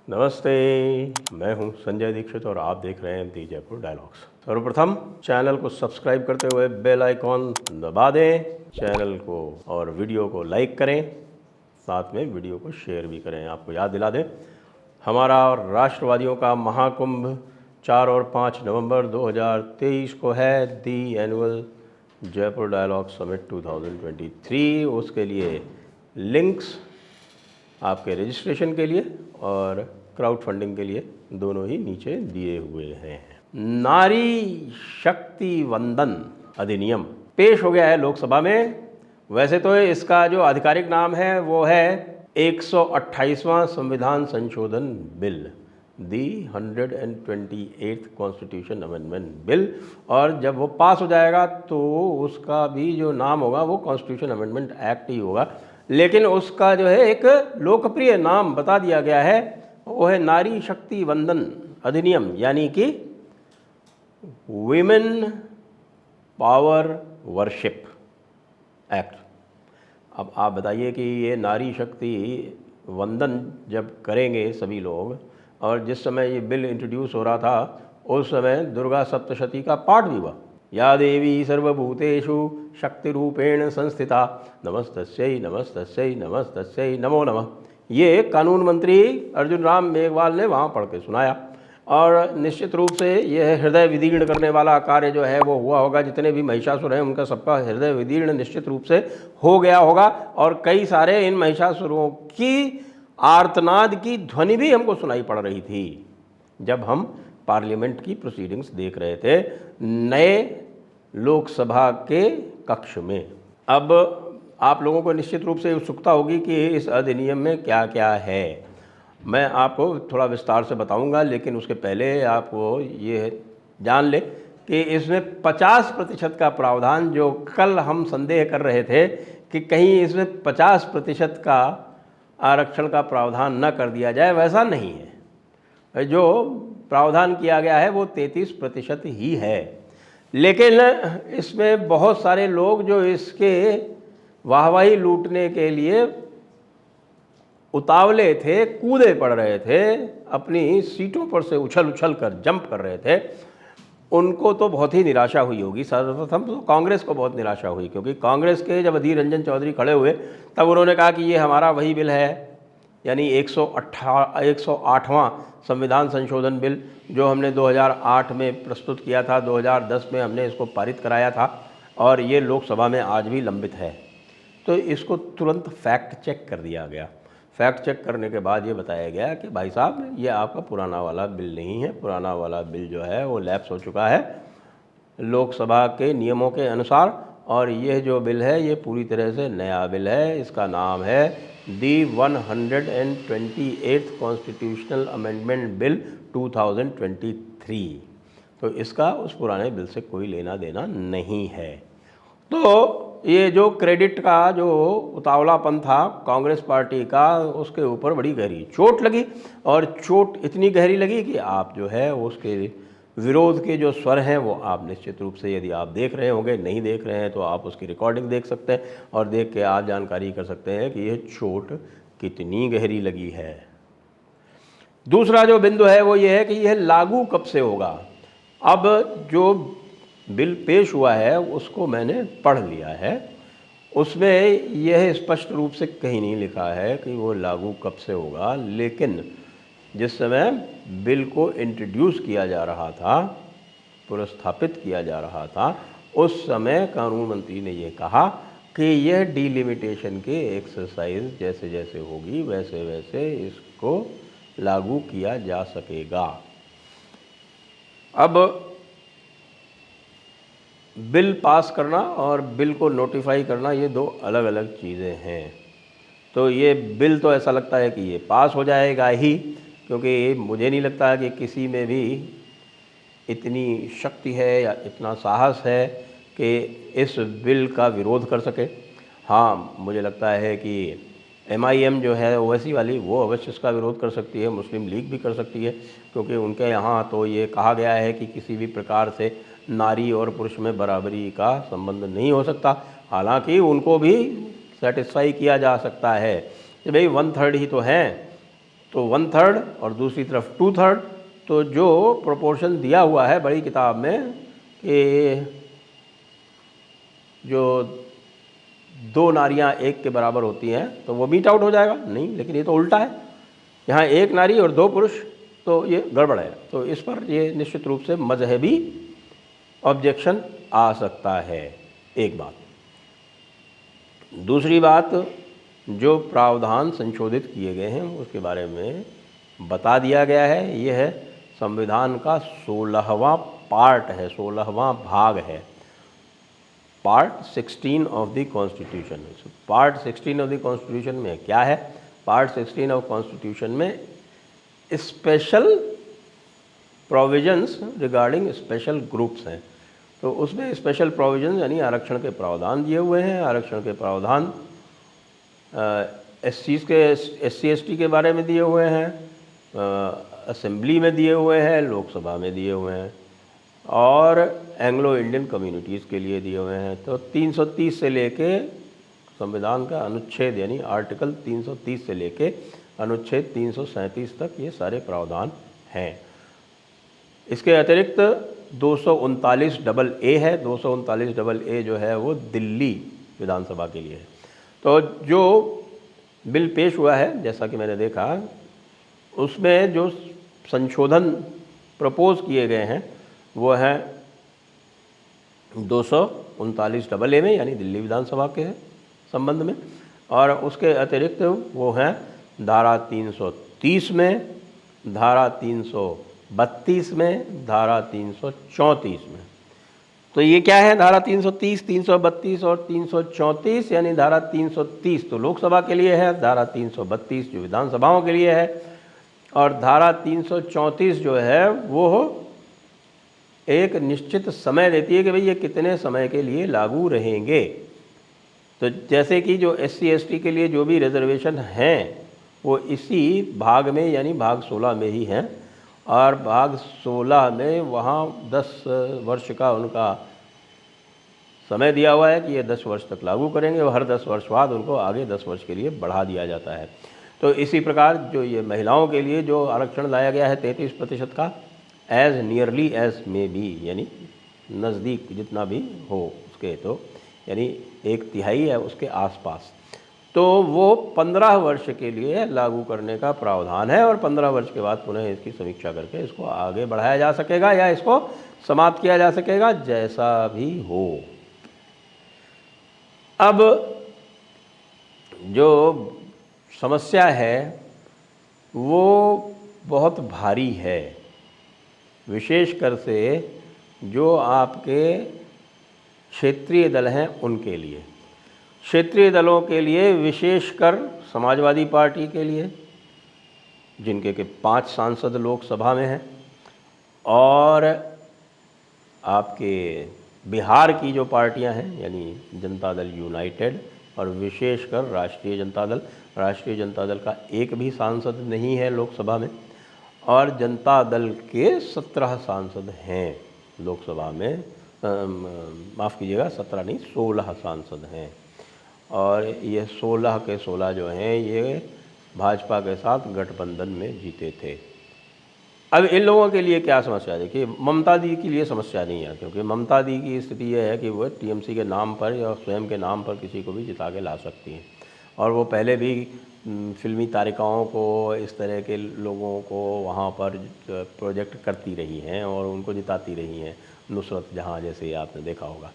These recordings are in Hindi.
नमस्ते, मैं हूं संजय दीक्षित और आप देख रहे हैं दी जयपुर डायलॉग्स। सर्वप्रथम चैनल को सब्सक्राइब करते हुए बेल आइकॉन दबा दें, चैनल को और वीडियो को लाइक करें, साथ में वीडियो को शेयर भी करें। आपको याद दिला दें, हमारा राष्ट्रवादियों का महाकुंभ 4 और 5 नवंबर 2023 को है, the annual Jaipur dialogue summit 2023। उसके लिए लिंक्स आपके रजिस्ट्रेशन के लिए और क्राउड फंडिंग के लिए दोनों ही नीचे दिए हुए हैं। नारी शक्ति वंदन अधिनियम पेश हो गया है लोकसभा में। वैसे तो इसका जो आधिकारिक नाम है वो है 128वां संविधान संशोधन बिल, दी 128th कॉन्स्टिट्यूशन अमेंडमेंट बिल, और जब वो पास हो जाएगा तो उसका भी जो नाम होगा वो कॉन्स्टिट्यूशन अमेंडमेंट एक्ट ही होगा। लेकिन उसका जो है एक लोकप्रिय नाम बता दिया गया है, वो है नारी शक्ति वंदन अधिनियम, यानी कि वीमेन पावर वर्शिप एक्ट। अब आप बताइए कि ये नारी शक्ति वंदन जब करेंगे सभी लोग, और जिस समय ये बिल इंट्रोड्यूस हो रहा था उस समय दुर्गा सप्तशती का पाठ भी हुआ, या देवी सर्वभूतेषु शक्ति रूपेण संस्थिता नमस्तस्यै नमस्तस्यै नमस्तस्यै नमो नमः। ये कानून मंत्री अर्जुन राम मेघवाल ने वहाँ पढ़ के सुनाया, और निश्चित रूप से यह हृदय विदीर्ण करने वाला कार्य जो है वो हुआ होगा। जितने भी महिषासुर हैं उनका सबका हृदय विदीर्ण निश्चित रूप से हो गया होगा, और कई सारे इन महिषासुरों की आर्तनाद की ध्वनि भी हमको सुनाई पड़ रही थी जब हम पार्लियामेंट की प्रोसीडिंग्स देख रहे थे नए लोकसभा के कक्ष में। अब आप लोगों को निश्चित रूप से उत्सुकता होगी कि इस अधिनियम में क्या क्या है। मैं आपको थोड़ा विस्तार से बताऊंगा, लेकिन उसके पहले आपको ये जान ले कि इसमें 50% का प्रावधान, जो कल हम संदेह कर रहे थे कि कहीं इसमें 50% का आरक्षण का प्रावधान न कर दिया जाए, वैसा नहीं है। जो प्रावधान किया गया है वो 33% ही है। लेकिन इसमें बहुत सारे लोग जो इसके वाहवाही लूटने के लिए उतावले थे, कूदे पड़ रहे थे, अपनी सीटों पर से उछल उछल कर जंप कर रहे थे, उनको तो बहुत ही निराशा हुई होगी। सर्वप्रथम तो कांग्रेस को बहुत निराशा हुई, क्योंकि कांग्रेस के जब अधीर रंजन चौधरी खड़े हुए तब उन्होंने कहा कि ये हमारा वही बिल है, यानी 108वां संविधान संशोधन बिल, जो हमने 2008 में प्रस्तुत किया था, 2010 में हमने इसको पारित कराया था, और ये लोकसभा में आज भी लंबित है। तो इसको तुरंत फैक्ट चेक कर दिया गया। फैक्ट चेक करने के बाद ये बताया गया कि भाई साहब, ये आपका पुराना वाला बिल नहीं है, पुराना वाला बिल जो है वो लैप्स हो चुका है लोकसभा के नियमों के अनुसार, और यह जो बिल है ये पूरी तरह से नया बिल है। इसका नाम है दी 128th कॉन्स्टिट्यूशनल अमेंडमेंट बिल 2023। तो इसका उस पुराने बिल से कोई लेना देना नहीं है। तो ये जो क्रेडिट का जो उतावलापन था कांग्रेस पार्टी का, उसके ऊपर बड़ी गहरी चोट लगी, और चोट इतनी गहरी लगी कि आप जो है उसके विरोध के जो स्वर हैं वो आप निश्चित रूप से, यदि आप देख रहे होंगे, नहीं देख रहे हैं तो आप उसकी रिकॉर्डिंग देख सकते हैं, और देख के आप जानकारी कर सकते हैं कि यह चोट कितनी गहरी लगी है। दूसरा जो बिंदु है वो ये है कि यह लागू कब से होगा। अब जो बिल पेश हुआ है उसको मैंने पढ़ लिया है, उसमें यह स्पष्ट रूप से कहीं नहीं लिखा है कि वो लागू कब से होगा। लेकिन जिस समय बिल को इंट्रोड्यूस किया जा रहा था, पुरस्थापित किया जा रहा था, उस समय कानून मंत्री ने ये कहा कि यह डिलिमिटेशन के एक्सरसाइज जैसे जैसे होगी वैसे वैसे इसको लागू किया जा सकेगा। अब बिल पास करना और बिल को नोटिफाई करना ये दो अलग अलग चीज़ें हैं। तो ये बिल तो ऐसा लगता है कि ये पास हो जाएगा ही, क्योंकि मुझे नहीं लगता कि किसी में भी इतनी शक्ति है या इतना साहस है कि इस बिल का विरोध कर सके। हाँ, मुझे लगता है कि MIM जो है ओवैसी वाली, वो अवश्य इसका विरोध कर सकती है, मुस्लिम लीग भी कर सकती है, क्योंकि उनके यहाँ तो ये कहा गया है कि किसी भी प्रकार से नारी और पुरुष में बराबरी का संबंध नहीं हो सकता। हालांकि उनको भी सेटिस्फाई किया जा सकता है कि भाई 1/3 ही तो हैं, तो 1/3 और दूसरी तरफ 2/3। तो जो प्रोपोर्शन दिया हुआ है बड़ी किताब में कि जो 2 नारियां 1 के बराबर होती हैं तो वो मीट आउट हो जाएगा, नहीं, लेकिन ये तो उल्टा है। यहाँ 1 नारी और 2 पुरुष, तो ये गड़बड़ है। तो इस पर ये निश्चित रूप से मजहबी ऑब्जेक्शन आ सकता है, एक बात। दूसरी बात, जो प्रावधान संशोधित किए गए हैं उसके बारे में बता दिया गया है। ये है संविधान का 16वां पार्ट है, 16वां भाग है, part 16 of the constitution. Part 16 of the constitution में क्या है? पार्ट 16 ऑफ कॉन्स्टिट्यूशन में special provisions regarding special groups हैं। तो उसमें स्पेशल प्रोविजंस यानी आरक्षण के प्रावधान दिए हुए हैं। आरक्षण के प्रावधान SC ST के बारे में दिए हुए हैं, असेंबली में दिए हुए हैं, लोकसभा में दिए हुए हैं, और एंग्लो इंडियन कम्युनिटीज़ के लिए दिए हुए हैं। तो 330 से लेके संविधान का अनुच्छेद यानी आर्टिकल 330 से लेके अनुच्छेद 337 तक ये सारे प्रावधान हैं। इसके अतिरिक्त 239AA है। 239AA जो है वो दिल्ली विधानसभा के लिए है। तो जो बिल पेश हुआ है, जैसा कि मैंने देखा, उसमें जो संशोधन प्रपोज किए गए हैं वो है 239AA में यानी दिल्ली विधानसभा के संबंध में, और उसके अतिरिक्त वो हैं धारा 330 में, धारा 332 में, धारा 334 में। तो ये क्या है? धारा 330, 332 और 334 यानी धारा 330 तो लोकसभा के लिए है, धारा 332 जो विधानसभाओं के लिए है, और धारा 334 जो है वो एक निश्चित समय देती है कि भाई ये कितने समय के लिए लागू रहेंगे। तो जैसे कि जो SC ST के लिए जो भी रिजर्वेशन हैं वो इसी भाग में यानी भाग 16 में ही हैं, और भाग 16 में वहाँ 10 वर्ष का उनका समय दिया हुआ है कि ये 10 वर्ष तक लागू करेंगे, और हर 10 वर्ष बाद उनको आगे 10 वर्ष के लिए बढ़ा दिया जाता है। तो इसी प्रकार जो ये महिलाओं के लिए जो आरक्षण लाया गया है 33% का, as nearly as may be यानी नज़दीक जितना भी हो उसके, तो यानी 1/3 है उसके आसपास, तो वो 15 वर्ष के लिए लागू करने का प्रावधान है, और 15 वर्ष के बाद पुनः इसकी समीक्षा करके इसको आगे बढ़ाया जा सकेगा या इसको समाप्त किया जा सकेगा, जैसा भी हो। अब जो समस्या है वो बहुत भारी है, विशेषकर से जो आपके क्षेत्रीय दल हैं उनके लिए। क्षेत्रीय दलों के लिए, विशेषकर समाजवादी पार्टी के लिए, जिनके के 5 सांसद लोकसभा में हैं, और आपके बिहार की जो पार्टियां हैं यानी जनता दल यूनाइटेड और विशेषकर राष्ट्रीय जनता दल। राष्ट्रीय जनता दल का एक भी सांसद नहीं है लोकसभा में, और जनता दल के 17 सांसद हैं लोकसभा में, माफ़ कीजिएगा 17 नहीं 16 सांसद हैं, और ये 16 के 16 जो हैं ये भाजपा के साथ गठबंधन में जीते थे। अब इन लोगों के लिए क्या समस्या है? देखिए, ममता दी के लिए समस्या नहीं है, क्योंकि ममता दी की स्थिति यह है कि वो TMC के नाम पर या स्वयं के नाम पर किसी को भी जिता के ला सकती हैं, और वो पहले भी फिल्मी तारिकाओं को, इस तरह के लोगों को वहाँ पर प्रोजेक्ट करती रही हैं और उनको जिताती रही हैं, नुसरत जहाँ जैसे आपने देखा होगा।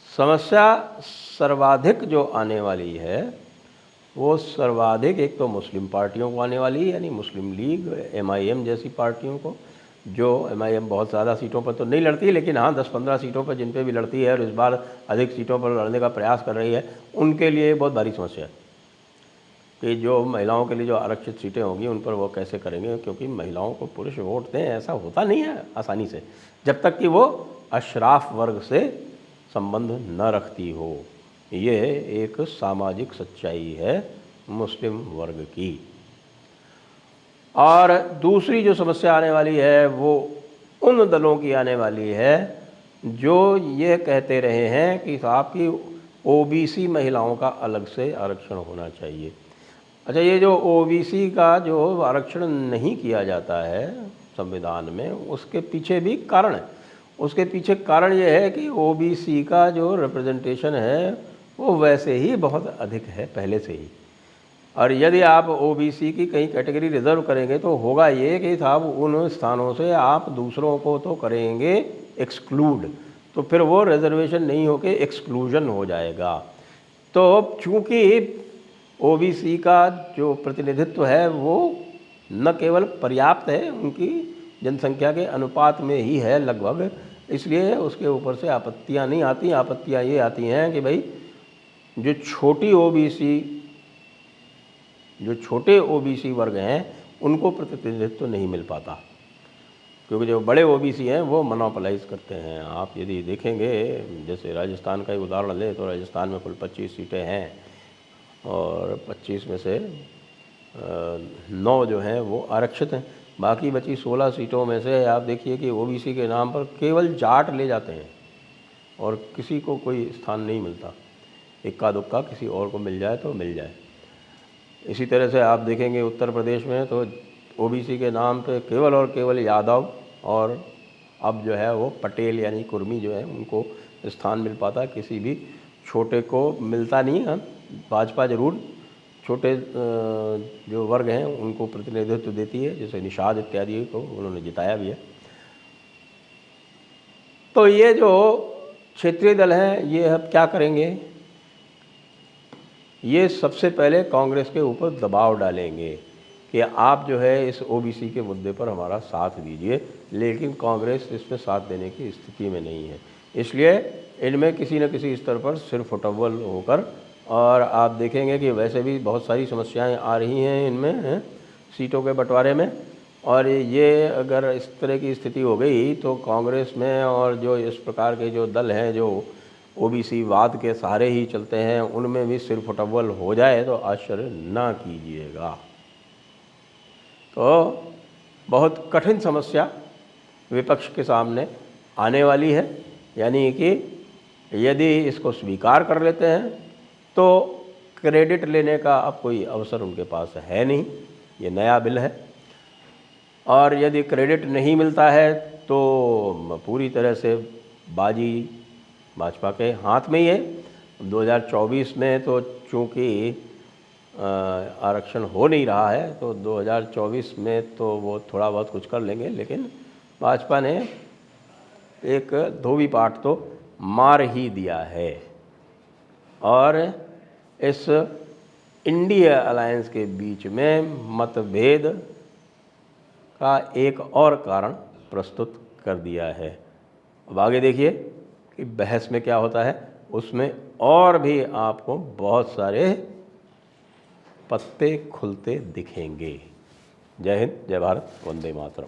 समस्या सर्वाधिक जो आने वाली है वो सर्वाधिक एक तो मुस्लिम पार्टियों को आने वाली है, यानी मुस्लिम लीग, MIM जैसी पार्टियों को, जो MIM बहुत ज़्यादा सीटों पर तो नहीं लड़ती, लेकिन हाँ 10-15 सीटों पर जिन पे भी लड़ती है और इस बार अधिक सीटों पर लड़ने का प्रयास कर रही है, उनके लिए बहुत भारी समस्या है कि जो महिलाओं के लिए जो आरक्षित सीटें होंगी उन पर वो कैसे करेंगे, क्योंकि महिलाओं को पुरुष वोट दें ऐसा होता नहीं है आसानी से, जब तक कि वो अशराफ वर्ग से संबंध न रखती हो। ये एक सामाजिक सच्चाई है मुस्लिम वर्ग की। और दूसरी जो समस्या आने वाली है वो उन दलों की आने वाली है जो ये कहते रहे हैं कि आपकी OBC महिलाओं का अलग से आरक्षण होना चाहिए। अच्छा, ये जो ओबीसी का जो आरक्षण नहीं किया जाता है संविधान में, उसके पीछे भी कारण है। उसके पीछे कारण ये है कि ओबीसी का जो रिप्रेजेंटेशन है वो वैसे ही बहुत अधिक है पहले से ही। और यदि आप ओबीसी की कहीं कैटेगरी रिज़र्व करेंगे तो होगा ये कि साहब उन स्थानों से आप दूसरों को तो करेंगे एक्सक्लूड, तो फिर वो रिजर्वेशन नहीं होके एक्सक्लूजन हो जाएगा। तो चूँकि ओबीसी का जो प्रतिनिधित्व है वो न केवल पर्याप्त है, उनकी जनसंख्या के अनुपात में ही है लगभग, इसलिए उसके ऊपर से आपत्तियां नहीं आती। आपत्तियां ये आती हैं कि भाई जो छोटे ओबीसी वर्ग हैं उनको प्रतिनिधित्व नहीं मिल पाता, क्योंकि जो बड़े ओबीसी हैं वो मोनोपोलाइज करते हैं। आप यदि देखेंगे, जैसे राजस्थान का ही उदाहरण लें तो राजस्थान में कुल 25 सीटें हैं और 25 में से 9 जो हैं वो आरक्षित हैं। बाकी बची 16 सीटों में से आप देखिए कि ओबीसी के नाम पर केवल जाट ले जाते हैं और किसी को कोई स्थान नहीं मिलता। इक्का दुक्का किसी और को मिल जाए तो मिल जाए। इसी तरह से आप देखेंगे उत्तर प्रदेश में तो ओबीसी के नाम पे केवल और केवल यादव और अब जो है वो पटेल यानी कुर्मी जो है उनको स्थान मिल पाता, किसी भी छोटे को मिलता नहीं है। भाजपा जरूर छोटे जो वर्ग हैं उनको प्रतिनिधित्व देती है, जैसे निषाद इत्यादि को उन्होंने जिताया भी है। तो ये जो क्षेत्रीय दल हैं ये अब क्या करेंगे, ये सबसे पहले कांग्रेस के ऊपर दबाव डालेंगे कि आप जो है इस ओबीसी के मुद्दे पर हमारा साथ दीजिए, लेकिन कांग्रेस इसमें साथ देने की स्थिति में नहीं है। इसलिए इनमें किसी न किसी स्तर पर सिर फुटअव्वल होकर, और आप देखेंगे कि वैसे भी बहुत सारी समस्याएं आ रही हैं इनमें सीटों के बंटवारे में, और ये अगर इस तरह की स्थिति हो गई तो कांग्रेस में और जो इस प्रकार के जो दल हैं जो ओबीसी वाद के सहारे ही चलते हैं उनमें भी सिर फुटअव्वल हो जाए तो आश्चर्य ना कीजिएगा। तो बहुत कठिन समस्या विपक्ष के सामने आने वाली है, यानी कि यदि इसको स्वीकार कर लेते हैं तो क्रेडिट लेने का अब कोई अवसर उनके पास है नहीं, ये नया बिल है। और यदि क्रेडिट नहीं मिलता है तो पूरी तरह से बाजी भाजपा के हाथ में ही है। 2024 में तो चूँकि आरक्षण हो नहीं रहा है तो 2024 में तो वो थोड़ा बहुत कुछ कर लेंगे, लेकिन भाजपा ने एक धोबी पाठ तो मार ही दिया है। और इस इंडिया अलायंस के बीच में मतभेद का एक और कारण प्रस्तुत कर दिया है। अब आगे देखिए कि बहस में क्या होता है, उसमें और भी आपको बहुत सारे पत्ते खुलते दिखेंगे। जय हिंद, जय भारत, वंदे मातरम।